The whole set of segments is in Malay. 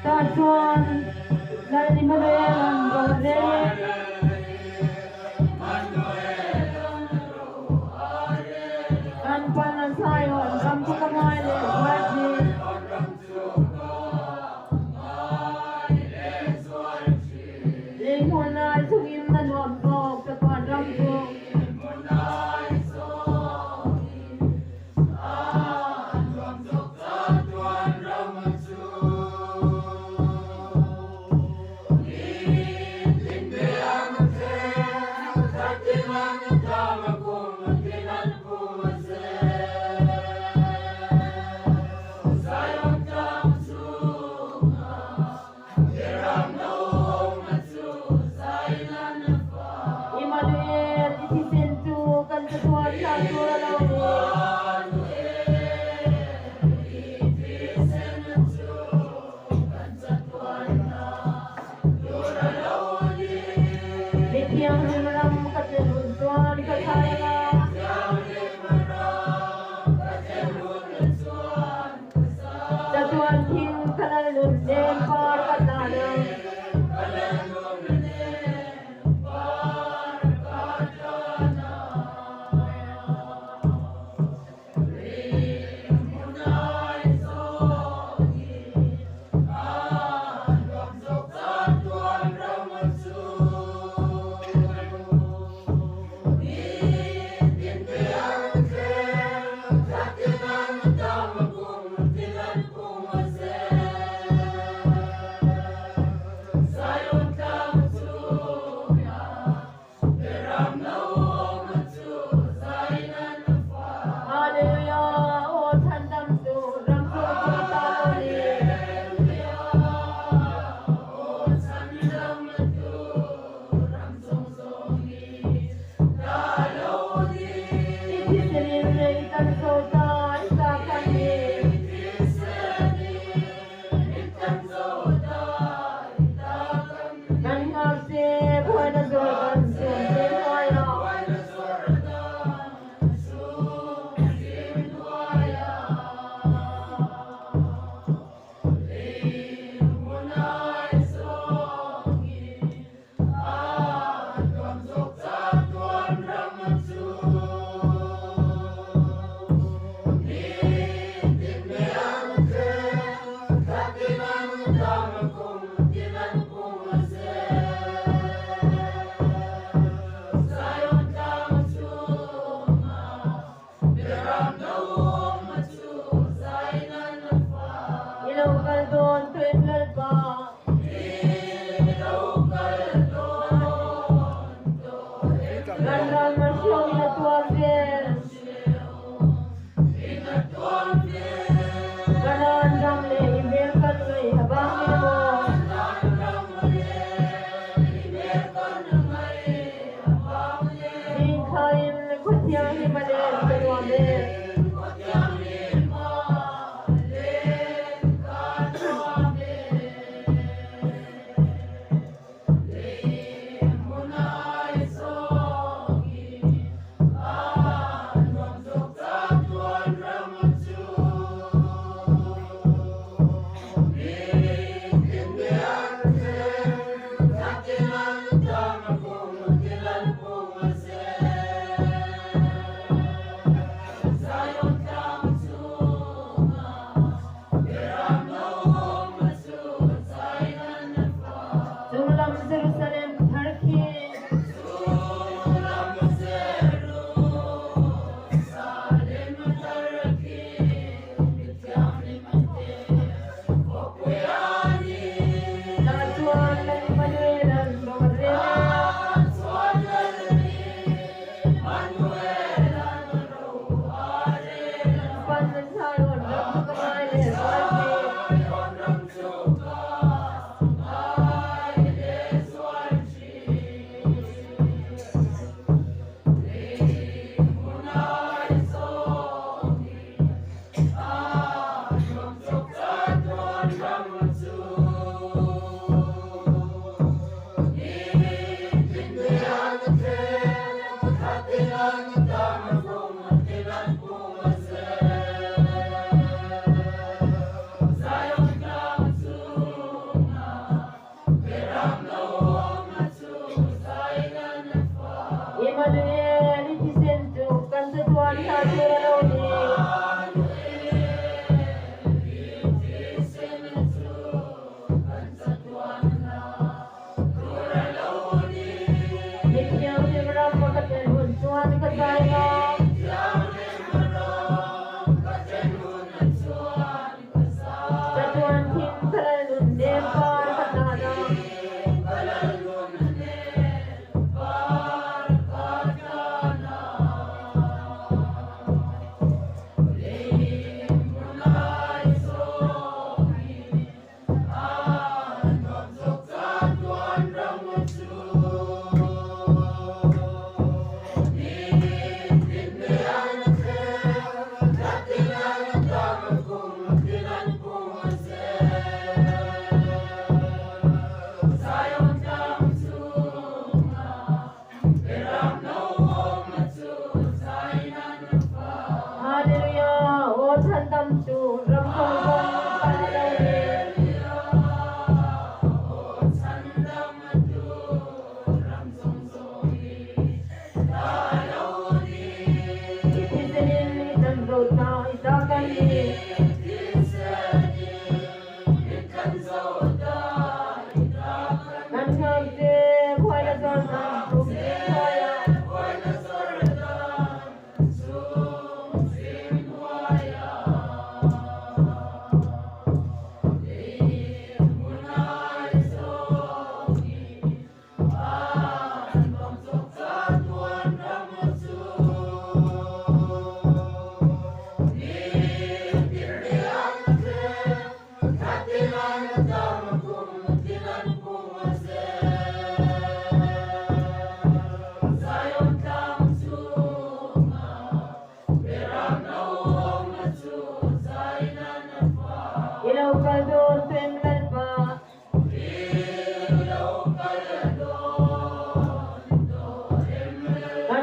Tatuan dari Malayang Gaudel An Panasayon Kampu Kamali Wajib Limunay Sungim na Nuwag ko Tatuan Rampo Immanuel Isisentu kan Tatuan Satu Lalawi Nityang Limaram Kateluntuan Kasayang Tatuan Tim Kanalun Dempar Katanang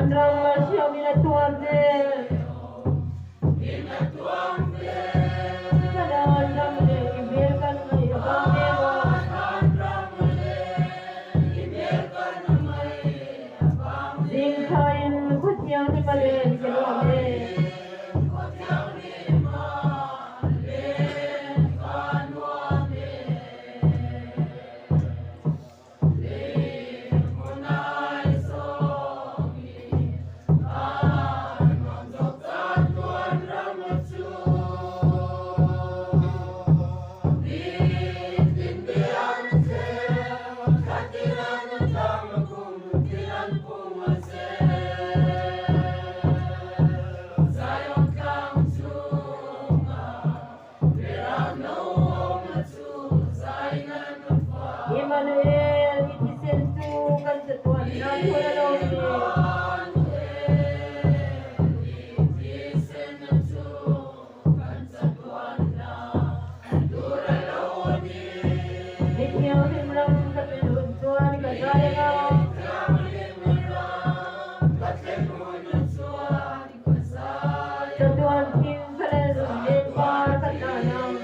Andram siomina tuante. Kada andram le ibirkan mai abamego. Zingkain kutiang ni malen keluame. Emmanuel, itisentu kan setuan naturaloni. Nikyang himram katilun tuan kasaya. Setuan tim kalalun lepar katanang.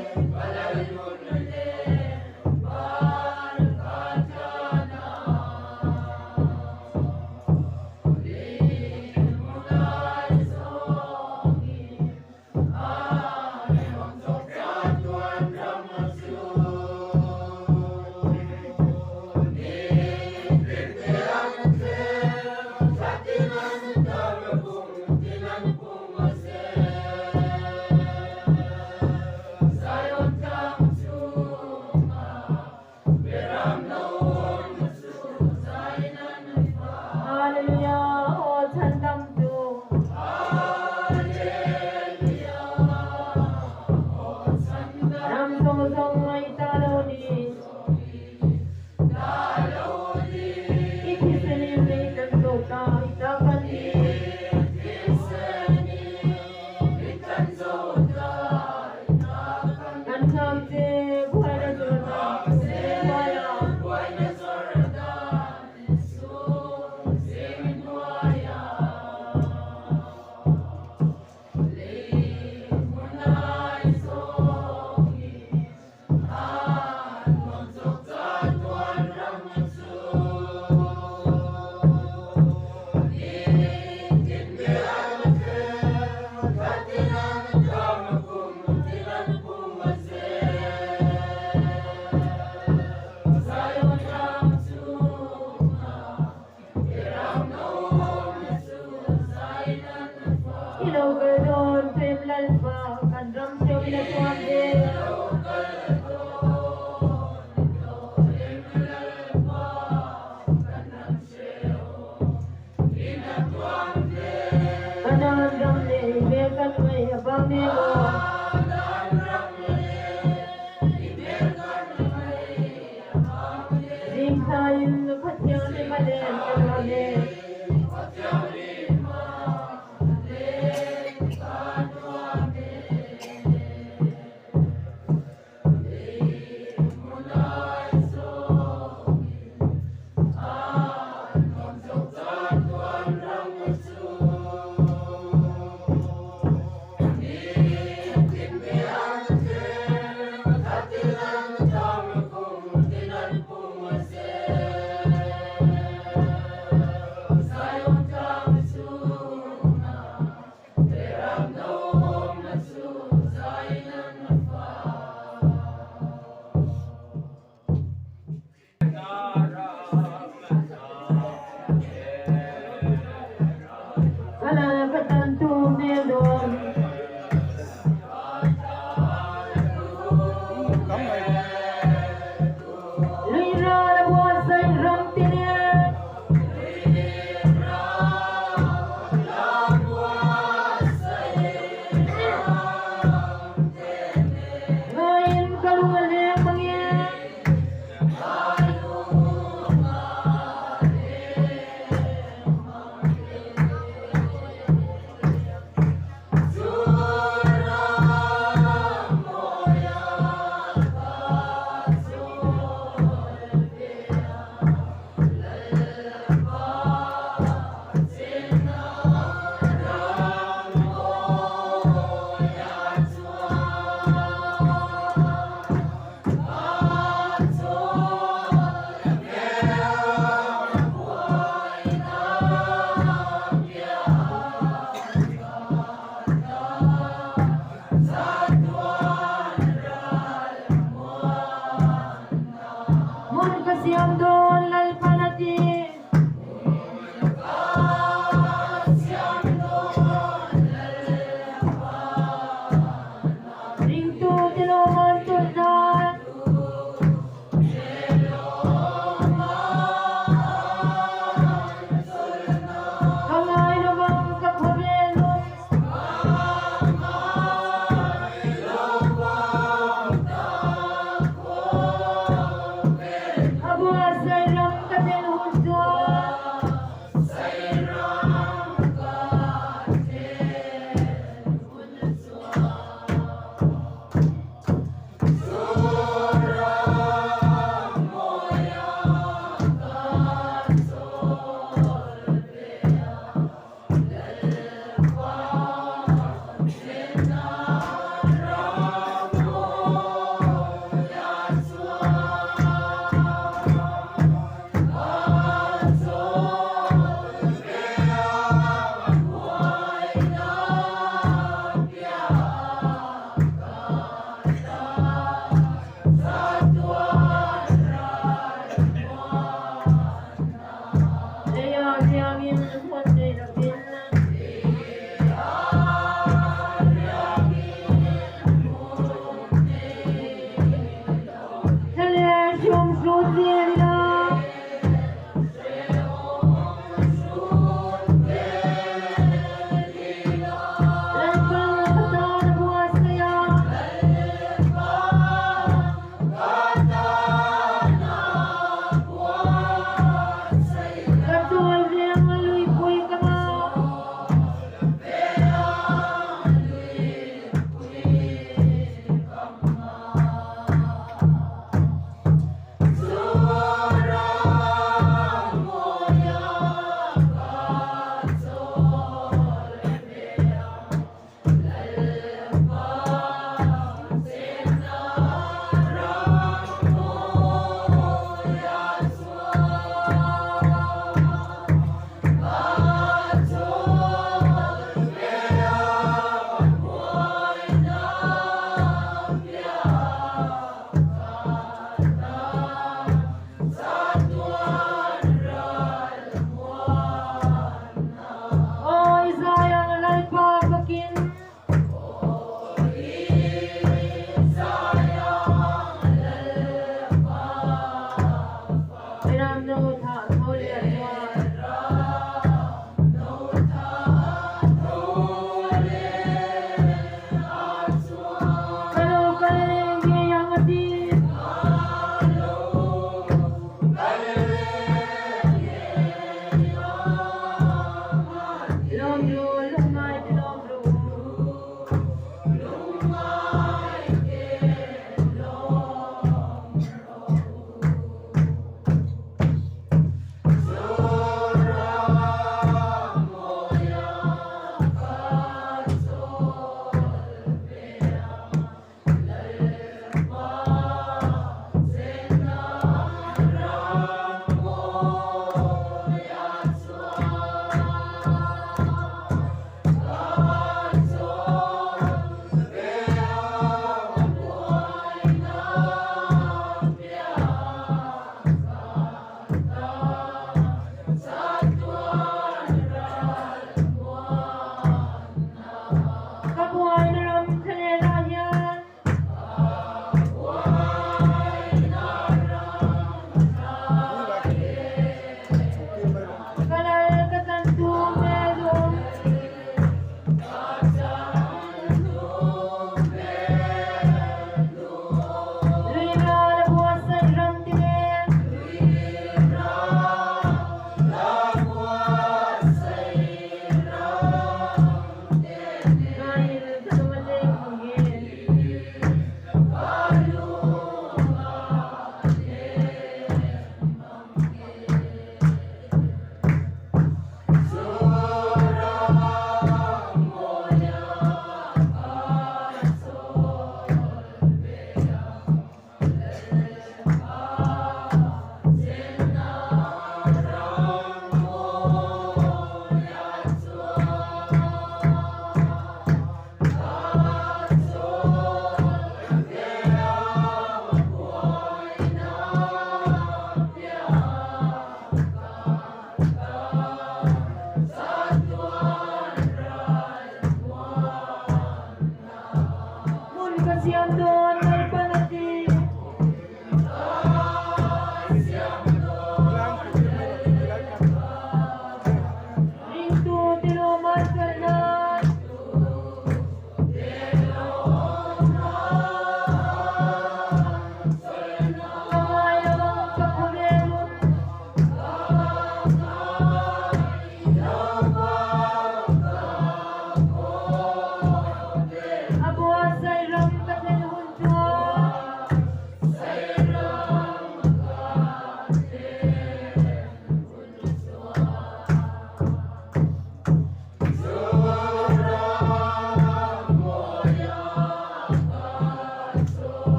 Hallelujah, oh chandam tu. Ram song song ay taloni. Itisenin ni kansota itakani. Kansam se buhay na surata buhaya. Ilogedon pemlan pa kandram siomina tuante. Kanandram le ibekan mai abamego. Zingkain kutiang ni malen keluame.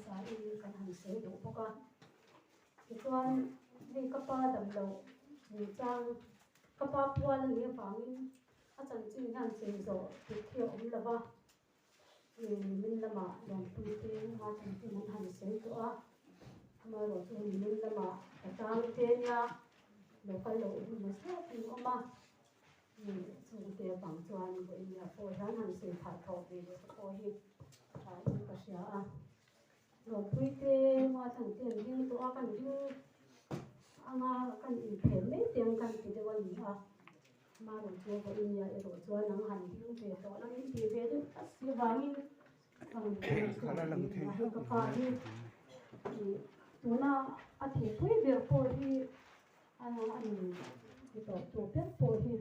sa in kan han se do poka chuan ni kapa dam lo ni chang kapa puan ni pangin a chan chin han se zo ti khio om lawa ni min lama lom pui te ma chan chin han se to a ma ro chu ni min lama ta tang te nya lo ka lo ni sa ti oma ni chu te bang chuan bo in ya po han se tha tho ni le ko hi ta ni ka sia a lo pui te ma chan chin ding to a kan ding anga kan in phe me tiang kan ti de wan ha ma ro chu bo in ya ro chuan nang han ding te to lang in ti ve de si wangin khana lam the ka pa hi tu na a thi pui ve po hi ana an ti to pe po hi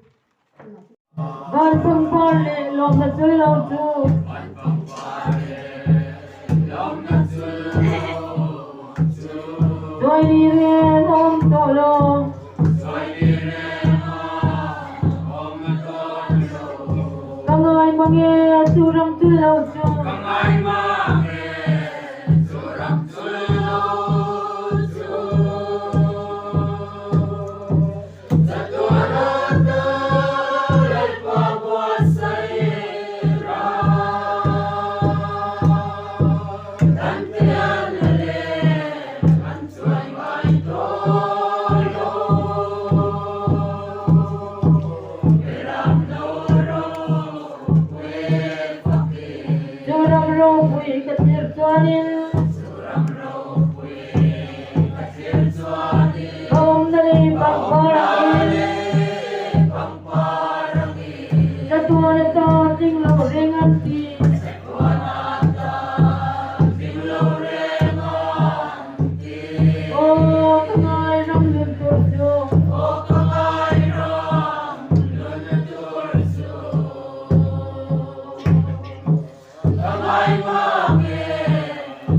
van pang par le lom na chu lo chu van pang par le lom na chu Joy ni re om to lo Joy ni re om to lo Kangai mange churam chu lo chu Kangai mange churam chu lo chu Saturata el pavo sai ra Tantianale Ansuai mai tolo Eram noro we fakir Juram ro we katir chuanin Juram ro we katir chuanin Om nali pangparami Satuan ta ting lo renganti Satuan ta ting lo renganti Oh kangai ram lun turjo Oh kangai ram lun turjo Kangai mange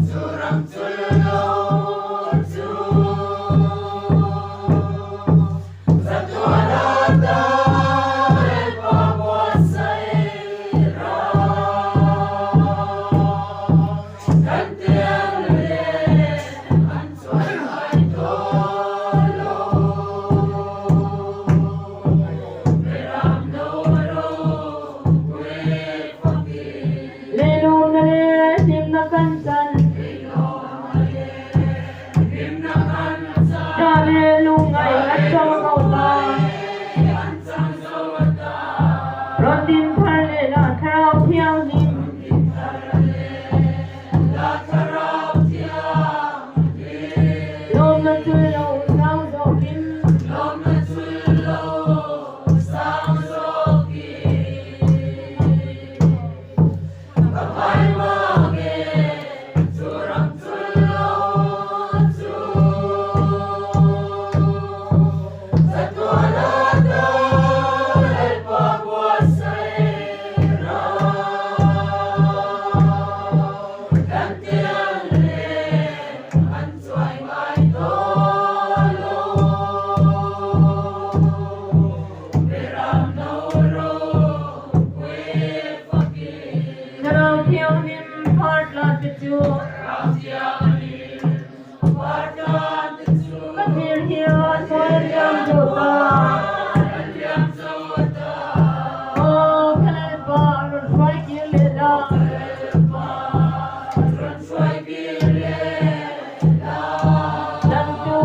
suram chullo chu Satuan ta el pavo sai ra Tantianale Ansuai mai tolo Eram noro we fakir Lelong na le dim na kansan Lelong na le dim na kansan Dali lungay at sawata Ansang sawata Rodin pale la tharaw thiang dim Rodin pale la tharaw thiang dim Lom na chulo sang so kim Lom na chulo sang so kim Kamay mange churam chulo chu Satuanata el pavo sai ra Tantianale Ansuai mai tolo Eram noro we fakir Naraw thiang nim part la chu Naraw thiang nim part la chu Kathir hian soil jam jota jam jota Oh kanal pa run swai ki le la run swai ki le la Dan tu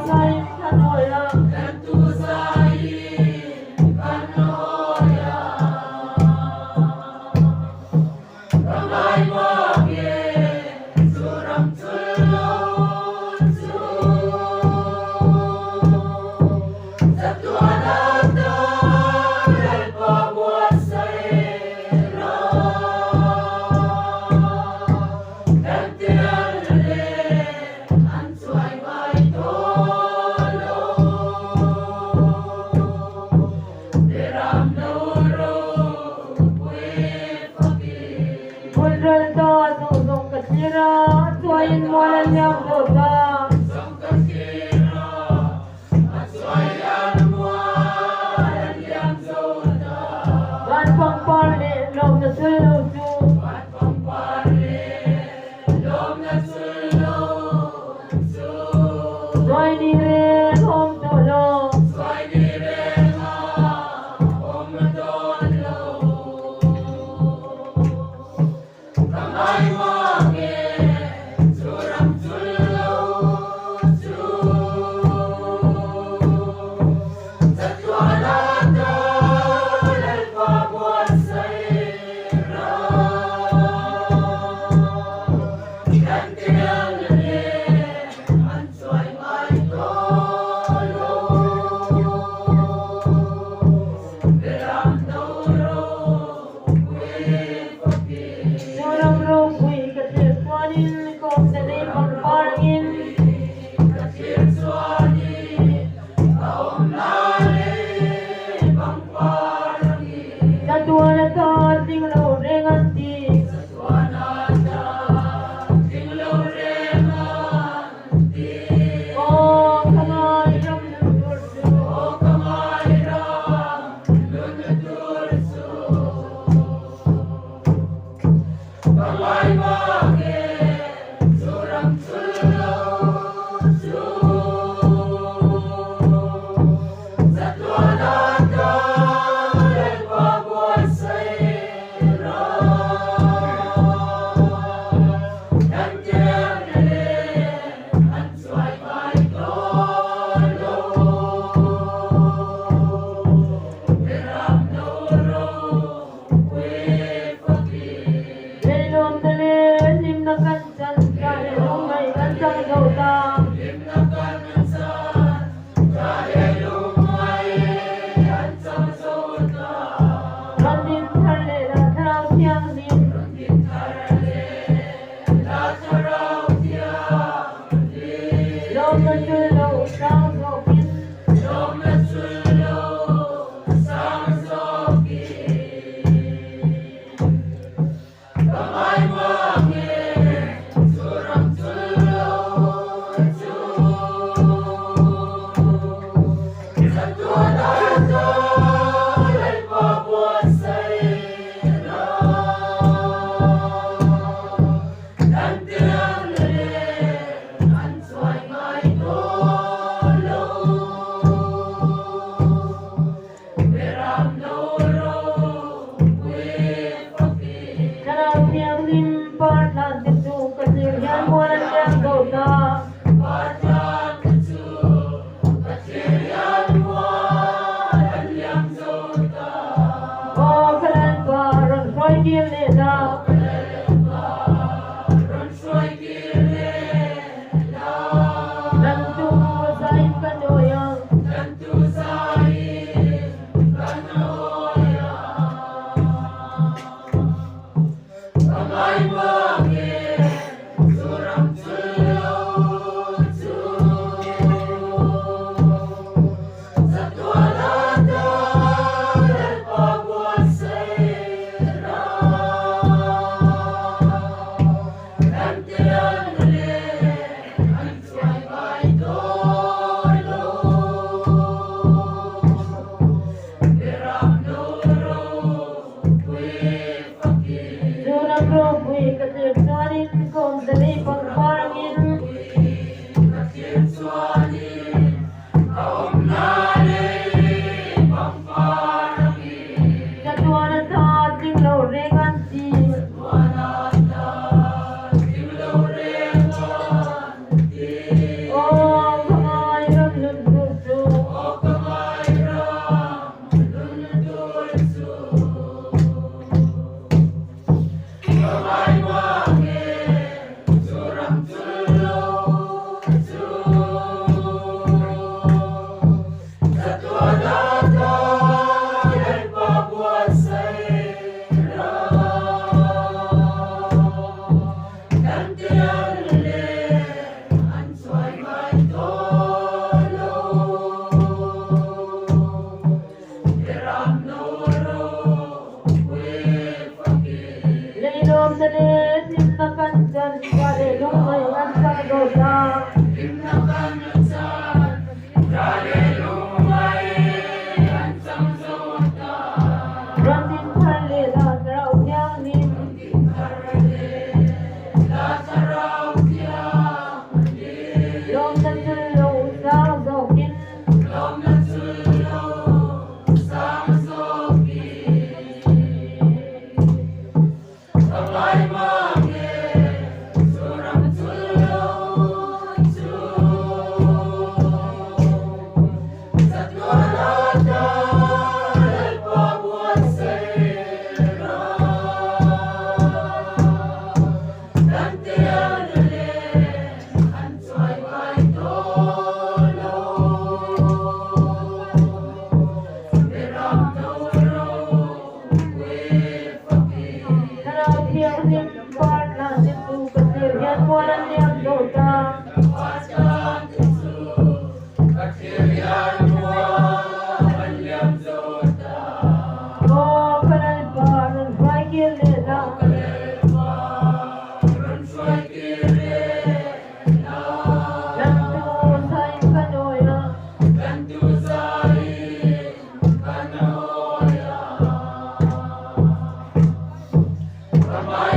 sai kanoya Dan tu sai kanoya Kamay mange suram chullo chu Satuanata el pavo sai ra Tantianale Ansuai mai tolo Eram noro we fakir Mulral ta zong katira Tuayin molan yang doga Zong katira Ansuai yan molan yang doga Van pang parle lom na chulu chu Van pang parle lom na chulu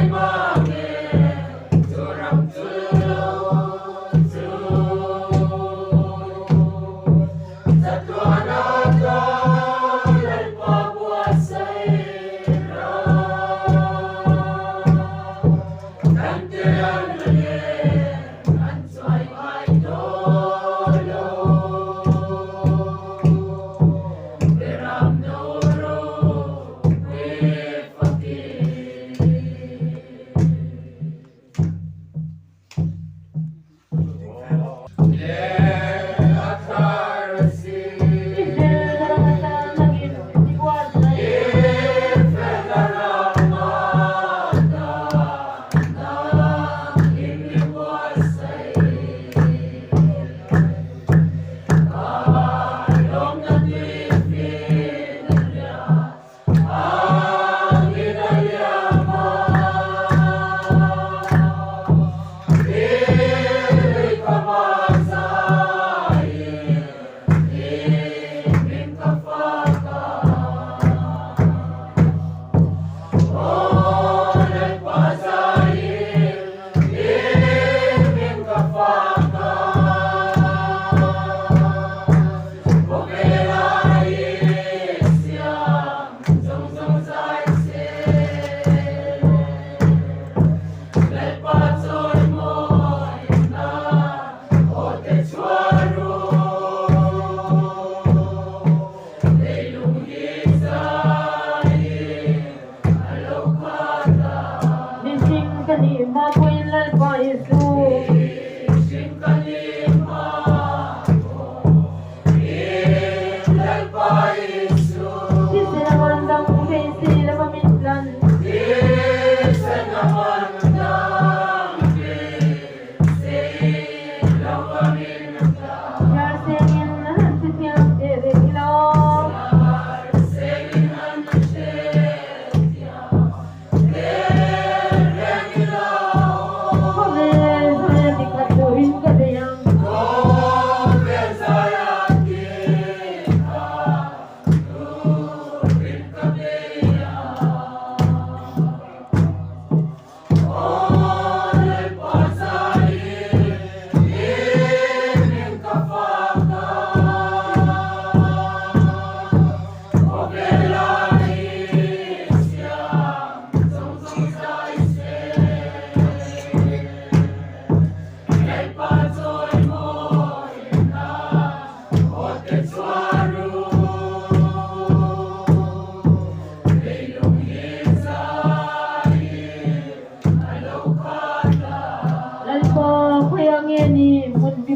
Bye-bye.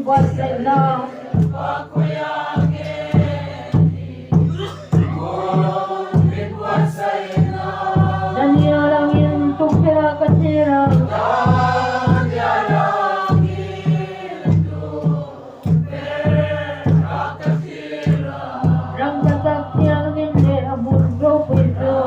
wasena Daniela yang tukira kasira Rang katak yang ninde amundo pito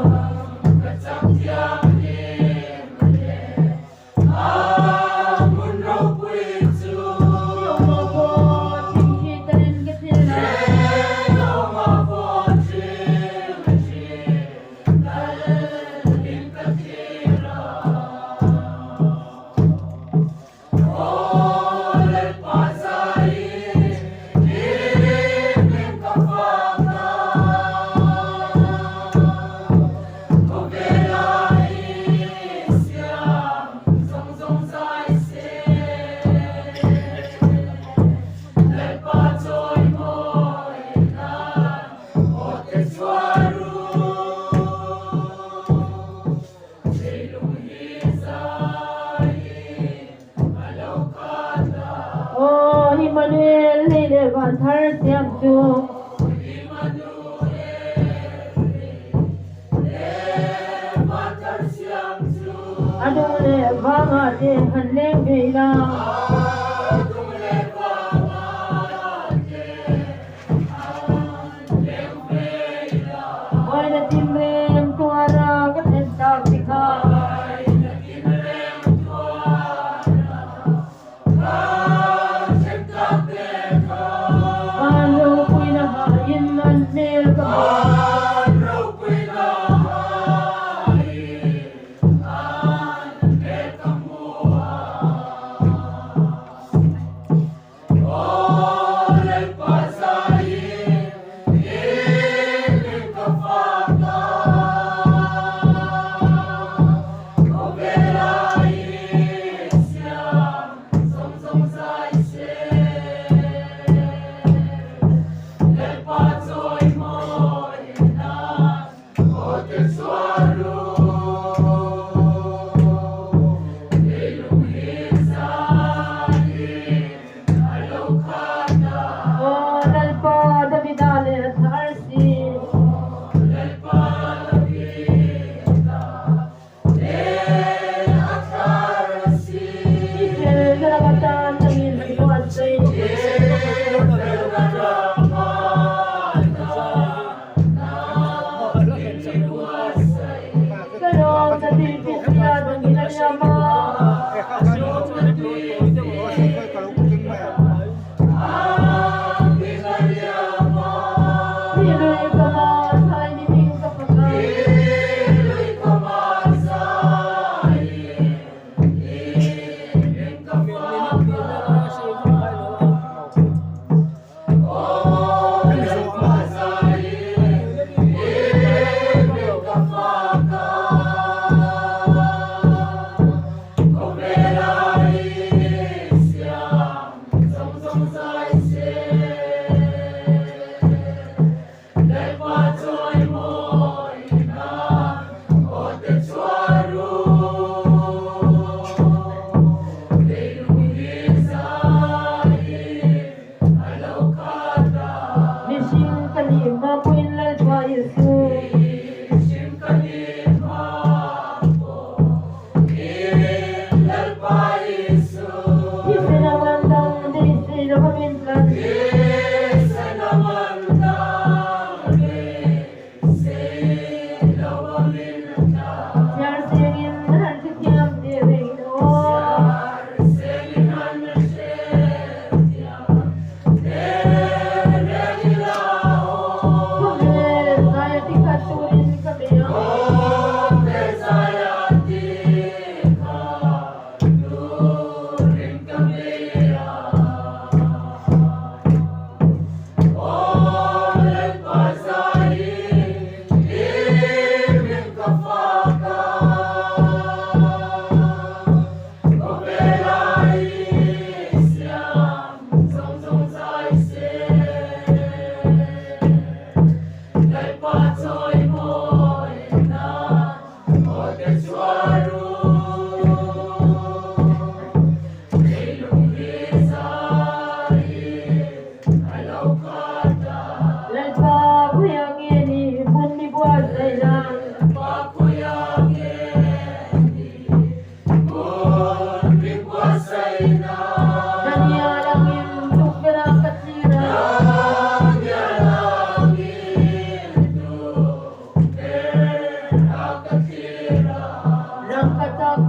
Oh, Emmanuel, lele banthar siam chu. Adung le vanga de hanleng veira. Oi na timrem tuara kan tak sikha.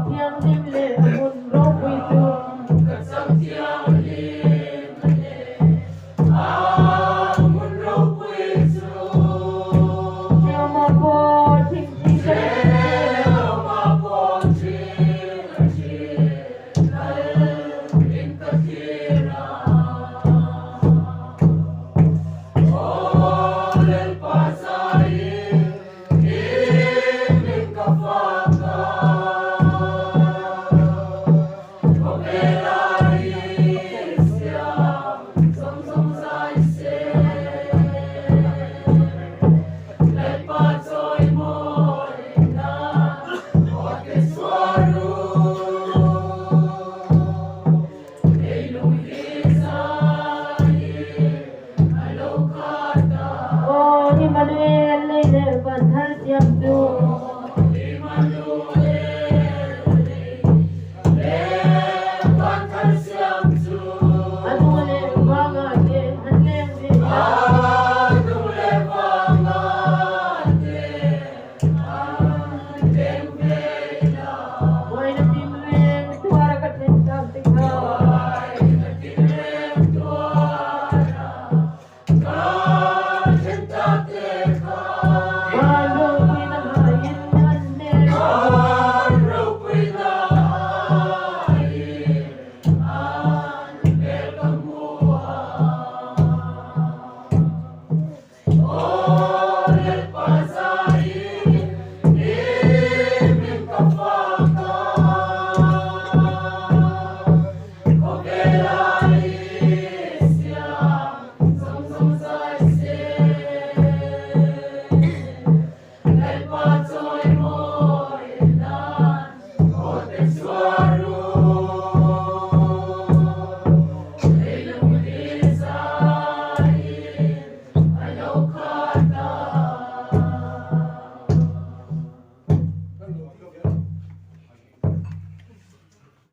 thiang nim le mun ro pui tu